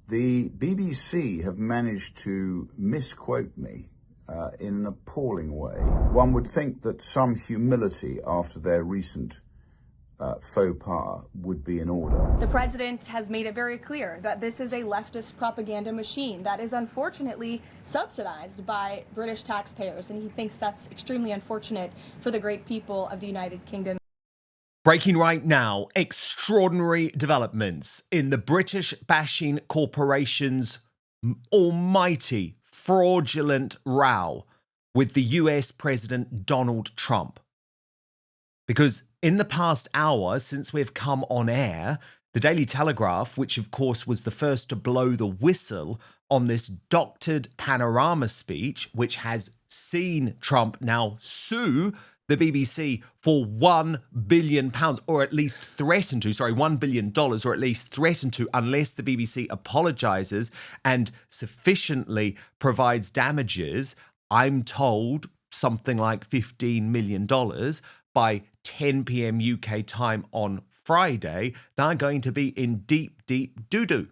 The BBC have managed to misquote me in an appalling way. One would think that some humility after their recent faux pas would be in order. The president has made it very clear that this is a leftist propaganda machine that is unfortunately subsidized by British taxpayers, and he thinks that's extremely unfortunate for the great people of the United Kingdom. Breaking right now, extraordinary developments in the British bashing corporation's almighty fraudulent row with the US President Donald Trump. Because in the past hour since we've come on air, the Daily Telegraph, which of course was the first to blow the whistle on this doctored panorama speech, which has seen Trump now sue the BBC for £1 billion, or at least threaten to, $1 billion, or at least threaten to, unless the BBC apologises and sufficiently provides damages, I'm told something like $15 million by 10 p.m. UK time on Friday. They're going to be in deep, deep doo-doo.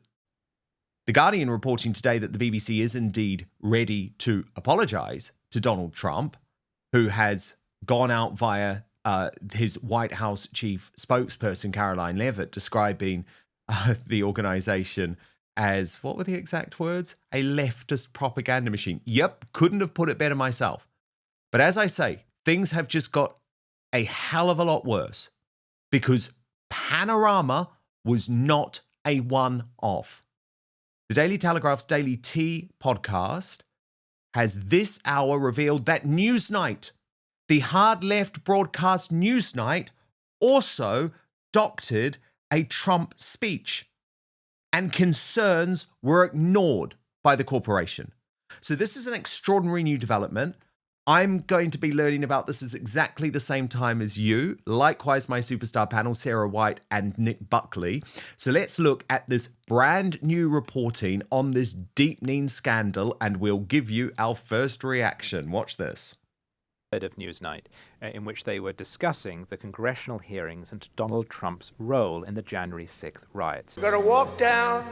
The Guardian reporting today that the BBC is indeed ready to apologise to Donald Trump, who has gone out via his White House chief spokesperson, Caroline Leavitt, describing the organisation as, what were the exact words? A leftist propaganda machine. Yep, couldn't have put it better myself. But as I say, things have just got a hell of a lot worse because Panorama was not a one-off. The Daily Telegraph's Daily Tea podcast has this hour revealed that Newsnight, the hard left broadcast Newsnight, also doctored a Trump speech, and concerns were ignored by the corporation. So this is an extraordinary new development. I'm going to be learning about this at exactly the same time as you. Likewise, my superstar panel, Sarah White and Nick Buckley. So let's look at this brand new reporting on this deepening scandal, and we'll give you our first reaction. Watch this. Of Newsnight, in which they were discussing the congressional hearings into Donald Trump's role in the January 6th riots. We're going to walk down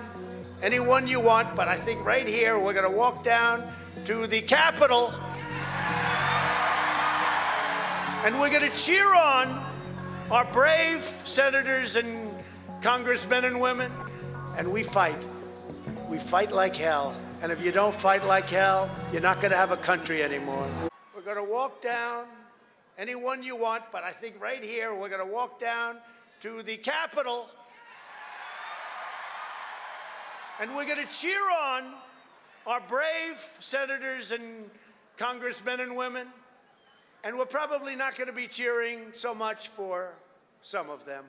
anyone you want, but I think right here we're going to walk down to the Capitol and we're going to cheer on our brave senators and congressmen and women, and we fight. We fight like hell, and if you don't fight like hell, you're not going to have a country anymore. We're going to walk down anyone you want, but I think right here we're going to walk down to the Capitol and we're going to cheer on our brave senators and congressmen and women, and we're probably not going to be cheering so much for some of them.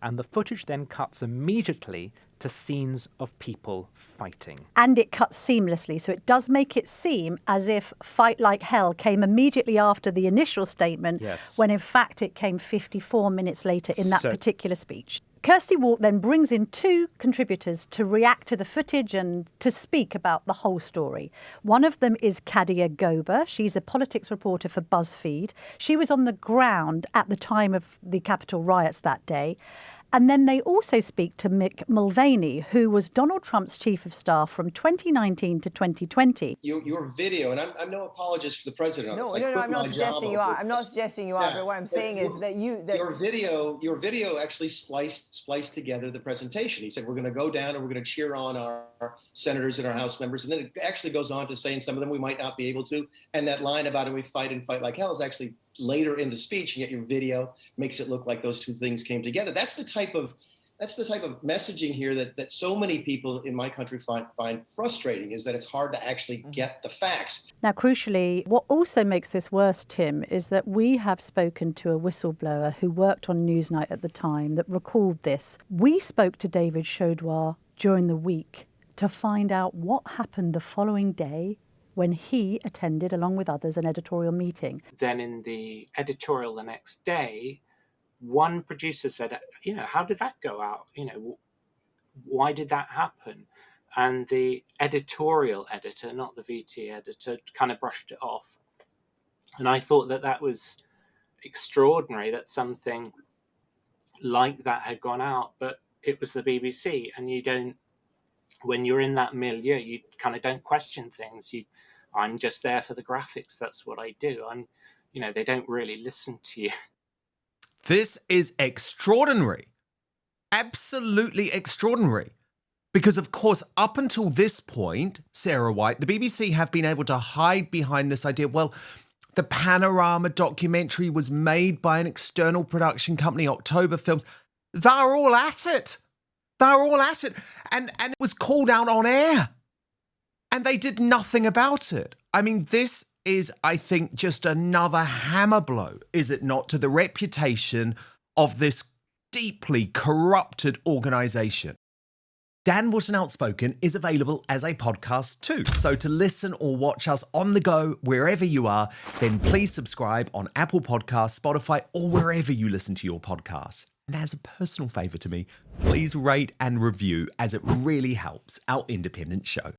And the footage then cuts immediately to scenes of people fighting. And it cuts seamlessly, so it does make it seem as if Fight Like Hell came immediately after the initial statement, yes, when in fact it came 54 minutes later in that particular speech. Kirsty Walk then brings in two contributors to react to the footage and to speak about the whole story. One of them is Kadia Gober. She's a politics reporter for BuzzFeed. She was on the ground at the time of the Capitol riots that day. And then they also speak to Mick Mulvaney, who was Donald Trump's chief of staff from 2019 to 2020. Your video, and I'm no apologist for the president. No, I'm not suggesting you are. I'm not suggesting you are. But what I'm saying is that your video actually spliced together the presentation. He said we're going to go down and we're going to cheer on our senators and our House members, and then it actually goes on to saying some of them we might not be able to. And that line about it, we fight and fight like hell, is actually later in the speech, and yet your video makes it look like those two things came together. That's the type of messaging here that so many people in my country find frustrating, is that it's hard to actually get the facts. Now, crucially, what also makes this worse, Tim, is that we have spoken to a whistleblower who worked on Newsnight at the time that recalled this. We spoke to David Chaudroy during the week to find out what happened the following day when he attended, along with others, an editorial meeting. Then in the editorial the next day, one producer said, how did that go out? Why did that happen? And the editorial editor, not the VT editor, kind of brushed it off. And I thought that was extraordinary that something like that had gone out, but it was the BBC, and you don't when you're in that milieu, you kind of don't question things. I'm just there for the graphics. That's what I do. They don't really listen to you. This is extraordinary. Absolutely extraordinary. Because, of course, up until this point, Sarah White, the BBC have been able to hide behind this idea, well, the Panorama documentary was made by an external production company, October Films. They're all at it. They're all at it. And it was called out on air. And they did nothing about it. I mean, this is, I think, just another hammer blow, is it not, to the reputation of this deeply corrupted organisation. Dan Wootton Outspoken is available as a podcast too. So to listen or watch us on the go, wherever you are, then please subscribe on Apple Podcasts, Spotify, or wherever you listen to your podcasts. And as a personal favour to me, please rate and review, as it really helps our independent show.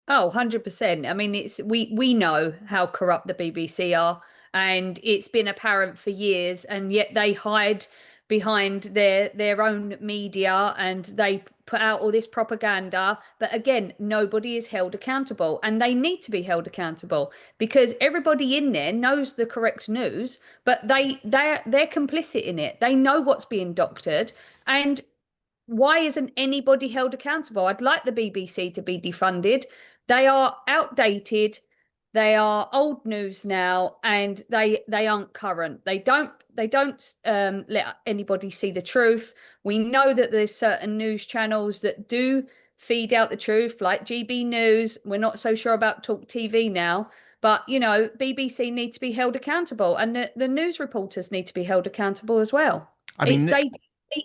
Oh, 100%. I mean, we know how corrupt the BBC are, and it's been apparent for years, and yet they hide behind their own media and they put out all this propaganda. But again, nobody is held accountable, and they need to be held accountable, because everybody in there knows the correct news, but they're complicit in it. They know what's being doctored. And why isn't anybody held accountable? I'd like the BBC to be defunded. They are outdated. They are old news now, and they aren't current. They don't let anybody see the truth. We know that there's certain news channels that do feed out the truth, like GB News. We're not so sure about Talk TV now, but BBC need to be held accountable, and the news reporters need to be held accountable as well. I mean, they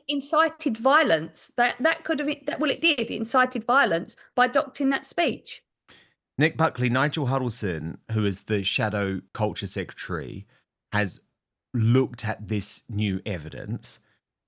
incited violence. That it did. It incited violence by doctoring that speech. Nick Buckley, Nigel Huddleston, who is the Shadow Culture Secretary, has looked at this new evidence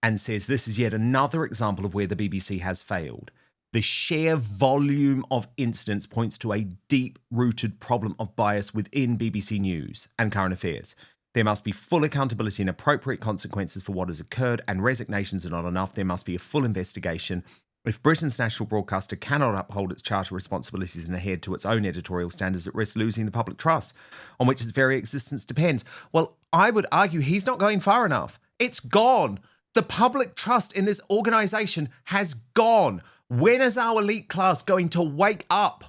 and says this is yet another example of where the BBC has failed. The sheer volume of incidents points to a deep-rooted problem of bias within BBC News and Current Affairs. There must be full accountability and appropriate consequences for what has occurred, and resignations are not enough. There must be a full investigation. If Britain's national broadcaster cannot uphold its charter responsibilities and adhere to its own editorial standards, it risks losing the public trust on which its very existence depends. Well, I would argue he's not going far enough. It's gone. The public trust in this organisation has gone. When is our elite class going to wake up?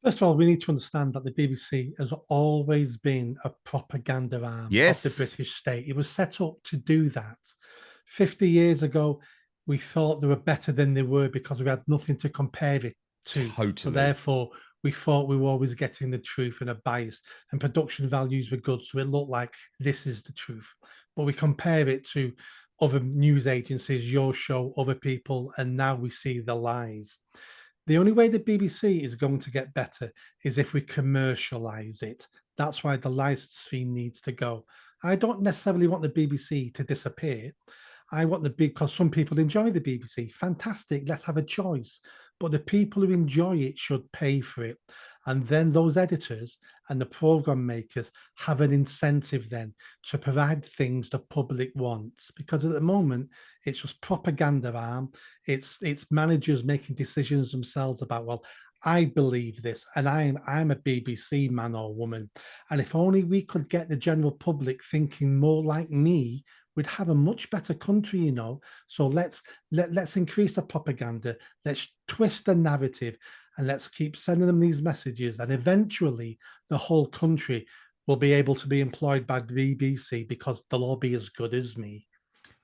First of all, we need to understand that the BBC has always been a propaganda arm of the British state. It was set up to do that. 50 years ago, we thought they were better than they were because we had nothing to compare it to. Totally. So therefore, we thought we were always getting the truth and a bias, and production values were good. So it looked like this is the truth. But we compare it to other news agencies, your show, other people, and now we see the lies. The only way the BBC is going to get better is if we commercialise it. That's why the licence fee needs to go. I don't necessarily want the BBC to disappear. I want because some people enjoy the BBC. Fantastic, let's have a choice. But the people who enjoy it should pay for it. And then those editors and the programme makers have an incentive then to provide things the public wants. Because at the moment, it's just propaganda arm. It's managers making decisions themselves about, well, I believe this, and I'm a BBC man or woman. And if only we could get the general public thinking more like me, we'd have a much better country, So let's increase the propaganda, let's twist the narrative, and let's keep sending them these messages. And eventually, the whole country will be able to be employed by the BBC because they'll all be as good as me.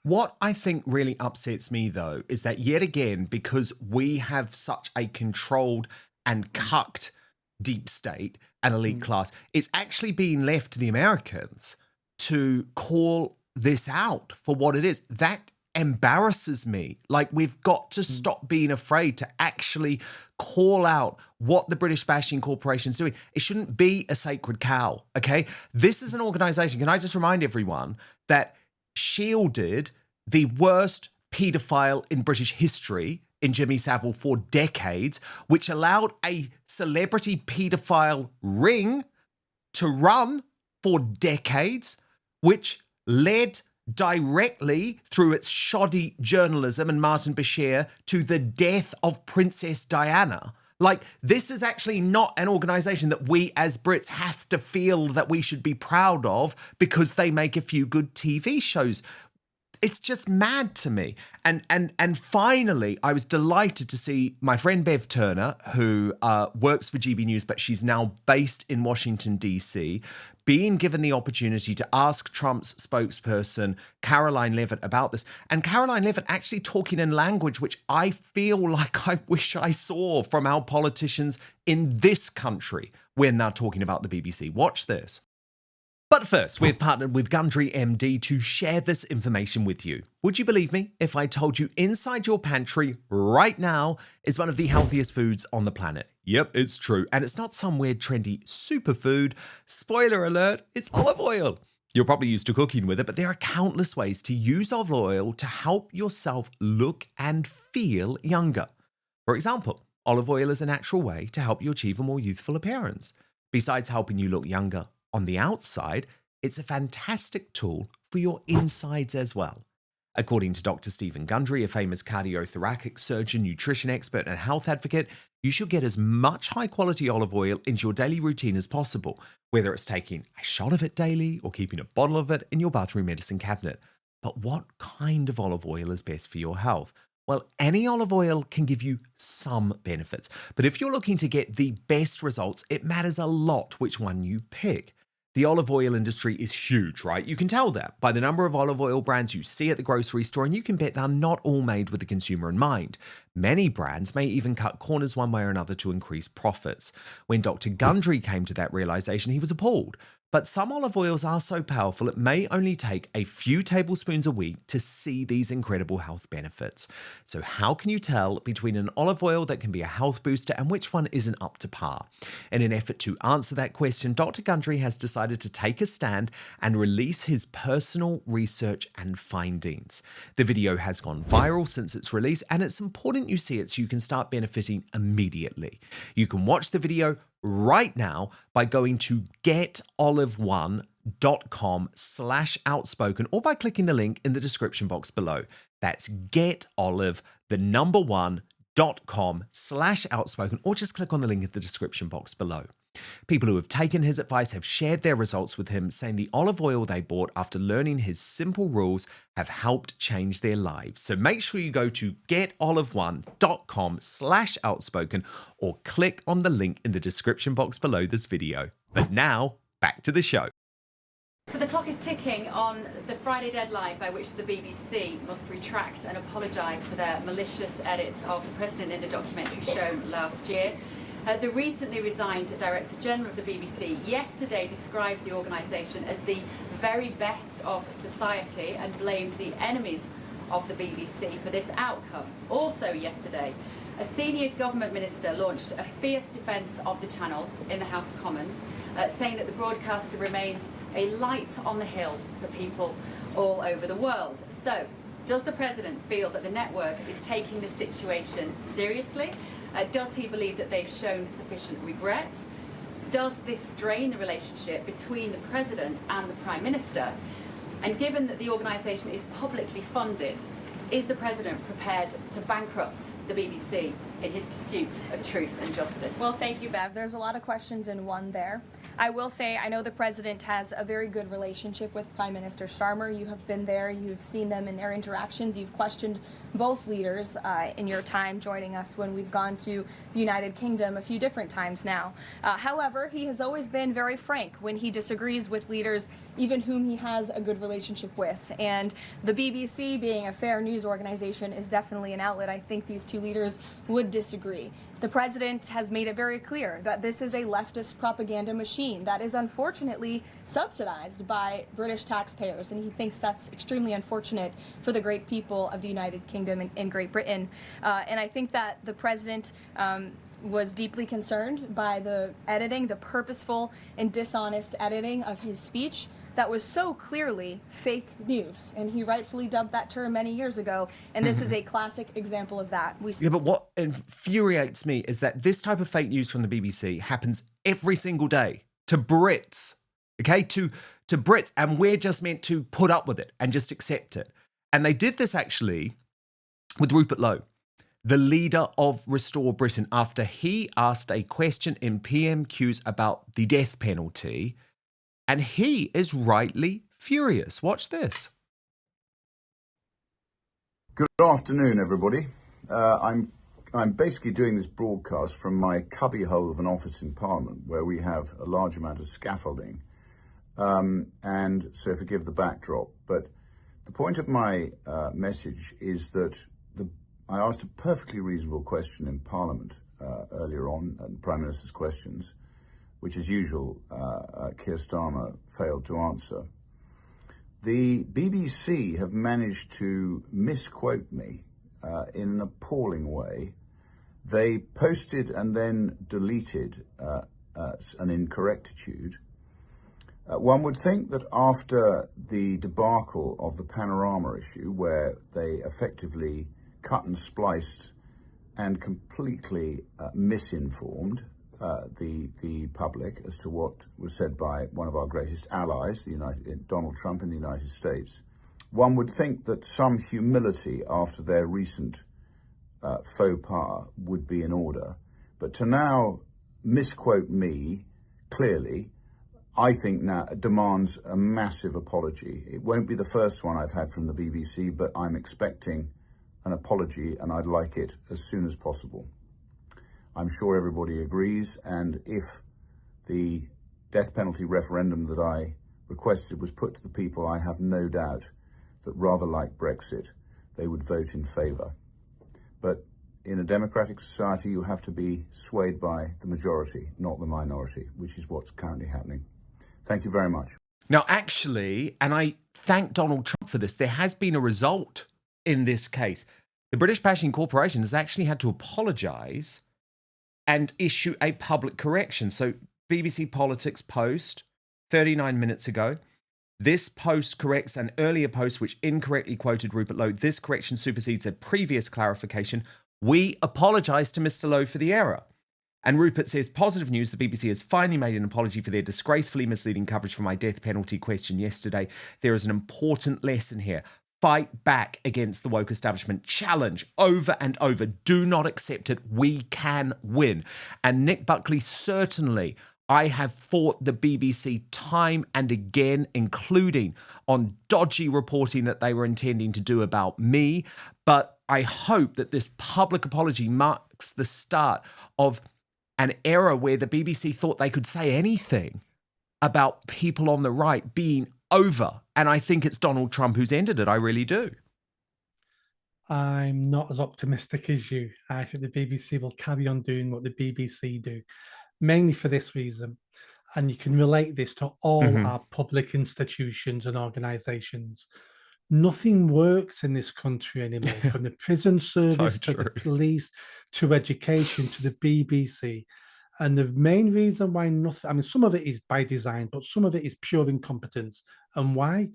What I think really upsets me, though, is that yet again, because we have such a controlled and cucked deep state and elite class, it's actually being left to the Americans to call this out for what it is. That embarrasses me. Like, we've got to stop being afraid to actually call out what the British Bashing Corporation is doing. It shouldn't be a sacred cow, okay? This is an organisation, can I just remind everyone, that shielded the worst paedophile in British history in Jimmy Savile for decades, which allowed a celebrity paedophile ring to run for decades, which led directly through its shoddy journalism and Martin Bashir to the death of Princess Diana. Like, this is actually not an organization that we as Brits have to feel that we should be proud of because they make a few good TV shows. It's just mad to me. And finally, I was delighted to see my friend Bev Turner, who works for GB News, but she's now based in Washington, D.C., being given the opportunity to ask Trump's spokesperson, Caroline Leavitt, about this. And Caroline Leavitt actually talking in language which I feel like I wish I saw from our politicians in this country when they're talking about the BBC. Watch this. But first, we've partnered with Gundry MD to share this information with you. Would you believe me if I told you inside your pantry right now is one of the healthiest foods on the planet? Yep, it's true. And it's not some weird trendy superfood. Spoiler alert, it's olive oil. You're probably used to cooking with it, but there are countless ways to use olive oil to help yourself look and feel younger. For example, olive oil is a natural way to help you achieve a more youthful appearance. Besides helping you look younger on the outside, it's a fantastic tool for your insides as well. According to Dr. Stephen Gundry, a famous cardiothoracic surgeon, nutrition expert, and health advocate, you should get as much high-quality olive oil into your daily routine as possible, whether it's taking a shot of it daily or keeping a bottle of it in your bathroom medicine cabinet. But what kind of olive oil is best for your health? Well, any olive oil can give you some benefits, but if you're looking to get the best results, it matters a lot which one you pick. The olive oil industry is huge, right? You can tell that by the number of olive oil brands you see at the grocery store, and you can bet they're not all made with the consumer in mind. Many brands may even cut corners one way or another to increase profits. When Dr. Gundry came to that realization, he was appalled. But some olive oils are so powerful it may only take a few tablespoons a week to see these incredible health benefits. So how can you tell between an olive oil that can be a health booster and which one isn't up to par? In an effort to answer that question, Dr. Gundry has decided to take a stand and release his personal research and findings. The video has gone viral since its release, and it's important you see it so you can start benefiting immediately. You can watch the video right now by going to getolive1.com/outspoken or by clicking the link in the description box below. That's getolive1.com/outspoken or just click on the link in the description box below. People who have taken his advice have shared their results with him, saying the olive oil they bought after learning his simple rules have helped change their lives. So make sure you go to getolive1.com/outspoken or click on the link in the description box below this video. But now, back to the show. So the clock is ticking on the Friday deadline by which the BBC must retract and apologise for their malicious edit of the President in the documentary shown last year. The recently resigned Director General of the BBC yesterday described the organisation as the very best of society and blamed the enemies of the BBC for this outcome. Also yesterday, a senior government minister launched a fierce defence of the channel in the House of Commons, saying that the broadcaster remains a light on the hill for people all over the world. So, does the President feel that the network is taking the situation seriously? Does he believe that they've shown sufficient regret? Does this strain the relationship between the President and the Prime Minister? And given that the organisation is publicly funded, is the President prepared to bankrupt the BBC in his pursuit of truth and justice? Well, thank you, Bev. There's a lot of questions in one there. I will say I know the President has a very good relationship with Prime Minister Starmer. You have been there. You've seen them in their interactions. You've questioned both leaders in your time joining us when we've gone to the United Kingdom a few different times now. However, he has always been very frank when he disagrees with leaders, even whom he has a good relationship with. And the BBC, being a fair news organization, is definitely an outlet. I think these two leaders would disagree. The President has made it very clear that this is a leftist propaganda machine that is unfortunately subsidized by British taxpayers, and he thinks that's extremely unfortunate for the great people of the United Kingdom and Great Britain. And I think that the President was deeply concerned by the editing, the purposeful and dishonest editing of his speech that was so clearly fake news, and he rightfully dubbed that term many years ago, and this is a classic example of that. Yeah, but what infuriates me is that this type of fake news from the BBC happens every single day to Brits, okay, to to Brits, and we're just meant to put up with it and just accept it. And they did this actually with Rupert Lowe, the leader of Restore Britain, after he asked a question in PMQs about the death penalty, and he is rightly furious. Watch this. Good afternoon, everybody. I'm basically doing this broadcast from my cubbyhole of an office in Parliament, where we have a large amount of scaffolding, and so forgive the backdrop. But the point of my message is that I asked a perfectly reasonable question in Parliament earlier on, the Prime Minister's questions, which, as usual, Keir Starmer failed to answer. The BBC have managed to misquote me in an appalling way. They posted and then deleted an incorrectitude. One would think that after the debacle of the Panorama issue, where they effectively cut and spliced and completely misinformed the public as to what was said by one of our greatest allies, Donald Trump in the United States, one would think that some humility after their recent faux pas would be in order. But to now misquote me clearly, I think now demands a massive apology. It won't be the first one I've had from the BBC, but I'm expecting an apology, and I'd like it as soon as possible. I'm sure everybody agrees, and if the death penalty referendum that I requested was put to the people, I have no doubt that, rather like Brexit, they would vote in favour. But in a democratic society, you have to be swayed by the majority, not the minority, which is what's currently happening. Thank you very much. Now, actually, and I thank Donald Trump for this, there has been a result in this case. The British Bashing Corporation has actually had to apologise and issue a public correction. So BBC Politics post 39 minutes ago. This post corrects an earlier post which incorrectly quoted Rupert Lowe. This correction supersedes a previous clarification. We apologise to Mr. Lowe for the error. And Rupert says, positive news, the BBC has finally made an apology for their disgracefully misleading coverage for my death penalty question yesterday. There is an important lesson here. Fight back against the woke establishment. Challenge over and over. Do not accept it. We can win. And Nick Buckley, certainly, I have fought the BBC time and again, including on dodgy reporting that they were intending to do about me. But I hope that this public apology marks the start of an era where the BBC thought they could say anything about people on the right being over. And I think it's Donald Trump who's ended it. I really do. I'm not as optimistic as you. I think the BBC will carry on doing what the BBC do, mainly for this reason. And you can relate this to all our public institutions and organisations. Nothing works in this country anymore, from the prison service to the police, to education, to the BBC. And the main reason why nothing, I mean, some of it is by design, but some of it is pure incompetence. And why?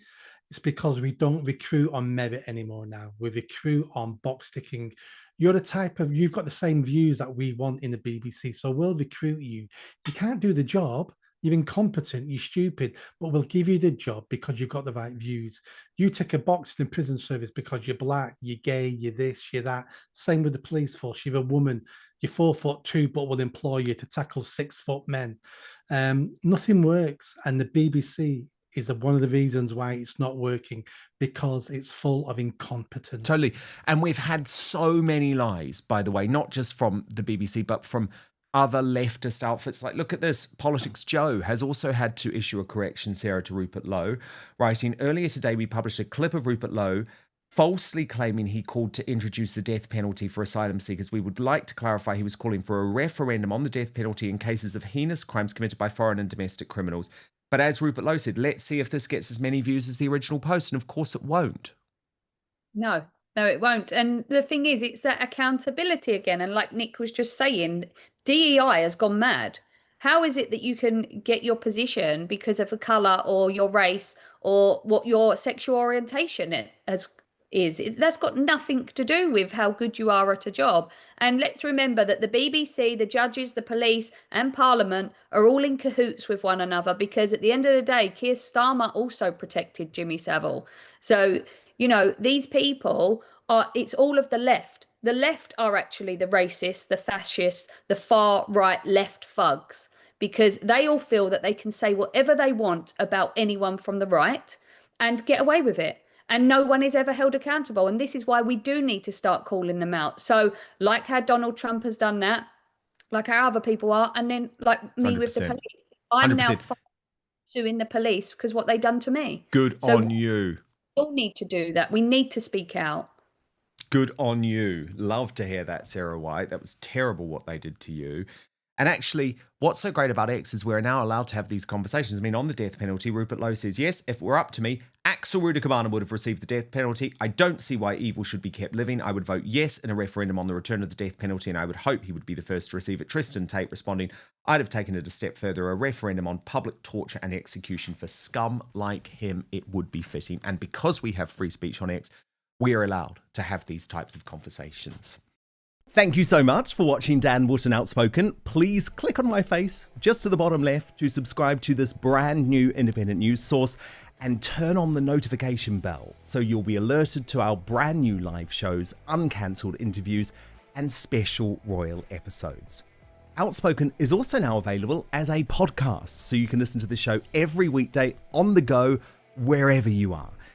It's because we don't recruit on merit anymore now. We recruit on box ticking. You're the type of, you've got the same views that we want in the BBC, so we'll recruit you. You can't do the job. You're incompetent, you're stupid, but we'll give you the job because you've got the right views. You tick a box in the prison service because you're black, you're gay, you're this, you're that. Same with the police force. You're a woman, you're 4'2", but we'll employ you to tackle 6-foot men. Nothing works. And the BBC is one of the reasons why it's not working, because it's full of incompetence. Totally. And we've had so many lies, by the way, not just from the BBC, but from other leftist outfits. Like, look at this. Politics Joe has also had to issue a correction, Sarah, to Rupert Lowe, writing, earlier today we published a clip of Rupert Lowe falsely claiming he called to introduce the death penalty for asylum seekers. We would like to clarify he was calling for a referendum on the death penalty in cases of heinous crimes committed by foreign and domestic criminals. But as Rupert Lowe said, let's see if this gets as many views as the original post. And of course it won't. No, it won't. And the thing is, it's that accountability again. And like Nick was just saying, DEI has gone mad. How is it that you can get your position because of a colour or your race or what your sexual orientation has is. That's got nothing to do with how good you are at a job. And let's remember that the BBC, the judges, the police and Parliament are all in cahoots with one another, because at the end of the day, Keir Starmer also protected Jimmy Savile. So, you know, these people are, it's all of the left. The left are actually the racists, the fascists, the far right left thugs, because they all feel that they can say whatever they want about anyone from the right and get away with it. And no one is ever held accountable. And this is why we do need to start calling them out. So like how Donald Trump has done that, like how other people are, and then like me 100%. with the police. I'm 100%. now suing the police because what they done to me. Good on you. We all need to do that. We need to speak out. Good on you. Love to hear that, Sarah White. That was terrible what they did to you. And actually, what's so great about X is we're now allowed to have these conversations. I mean, on the death penalty, Rupert Lowe says, yes, if it were up to me, Axel Rudikabana would have received the death penalty. I don't see why evil should be kept living. I would vote yes in a referendum on the return of the death penalty, and I would hope he would be the first to receive it. Tristan Tate responding, I'd have taken it a step further, a referendum on public torture and execution for scum like him. It would be fitting. And because we have free speech on X, we are allowed to have these types of conversations. Thank you so much for watching Dan Wootton Outspoken. Please click on my face just to the bottom left to subscribe to this brand new independent news source and turn on the notification bell so you'll be alerted to our brand new live shows, uncancelled interviews and special royal episodes. Outspoken is also now available as a podcast, so you can listen to the show every weekday on the go wherever you are.